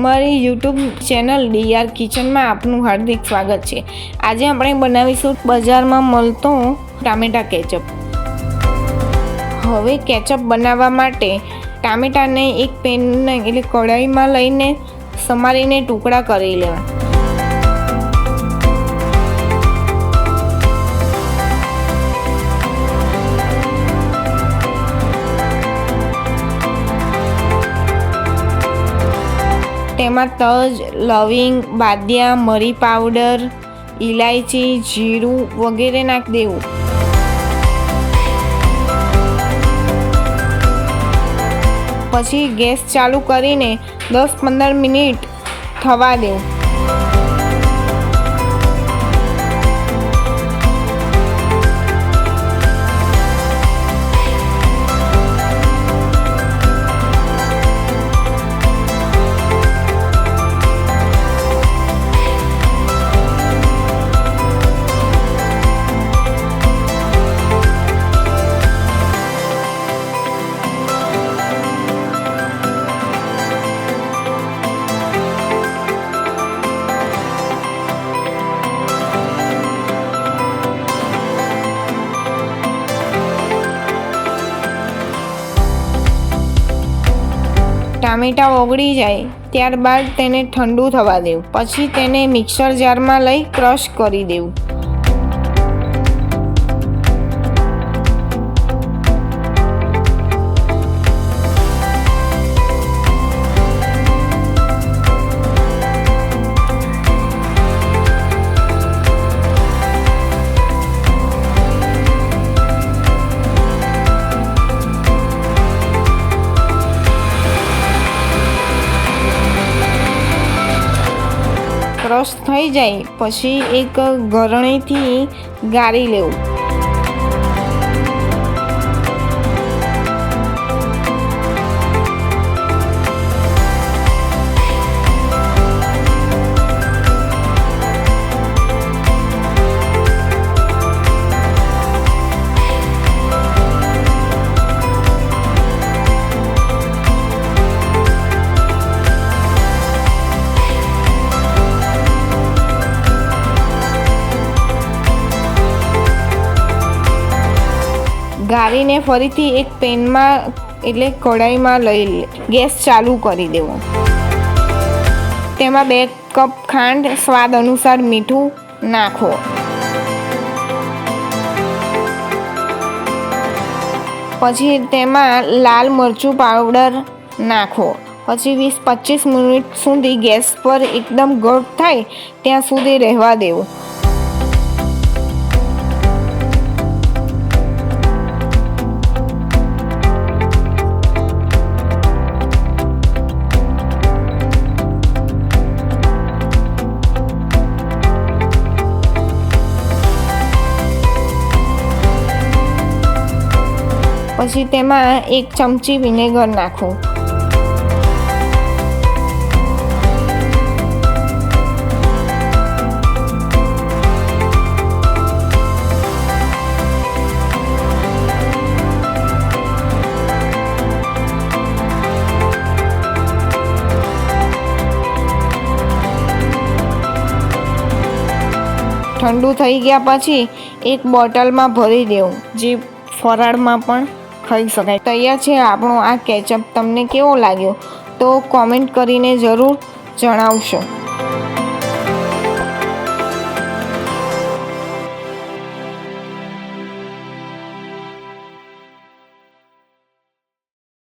અમારી YouTube channel DR કિચનમાં આપનું હાર્દિક સ્વાગત છે। આજે આપણે બનાવીશું બજારમાં મળતો ટામેટા કેચઅપ। હવે કેચઅપ બનાવવા માટે ટામેટાને એક પેન એટલે કઢાઈમાં લઈને સમારીને ટુકડા કરી લેવા। તેમાં તજ, લવિંગ, બાદિયા, મરી પાવડર, ઇલાયચી, જીરું વગેરે નાખી દેવું। પછી ગેસ ચાલુ કરીને 10-15 મિનિટ થવા દેવું। ટામેટા ઓગળી જાય ત્યારબાદ તેને ઠંડુ થવા દેવું। પછી તેને મિક્સર જારમાં લઈ ક્રશ કરી દેવું। ક્રશ થઈ જાય પછી એક ગરણીથી ગાળી લેવું। ગાળીને ફરીથી એક પેનમાં એટલે કઢાઈમાં લઈ ગેસ ચાલુ કરી દેવો। તેમાં 2 કપ ખાંડ, સ્વાદ અનુસાર મીઠું નાખો। પછી તેમાં લાલ મરચું પાવડર નાખો। પછી 20-25 મિનિટ સુધી ગેસ પર એકદમ ઘટ થાય ત્યાં સુધી રહેવા દેવું। પછી તેમાં 1 ચમચી વિનેગર નાખો। ઠંડુ થઈ ગયા પછી એક બોટલમાં ભરી દેવું, જે ફરાળમાં પણ ખાઈ શકાય। તૈયાર છે આપણો આ કેચઅપ। તમને કેવો લાગ્યો તો કોમેન્ટ કરીને જરૂર જણાવશો।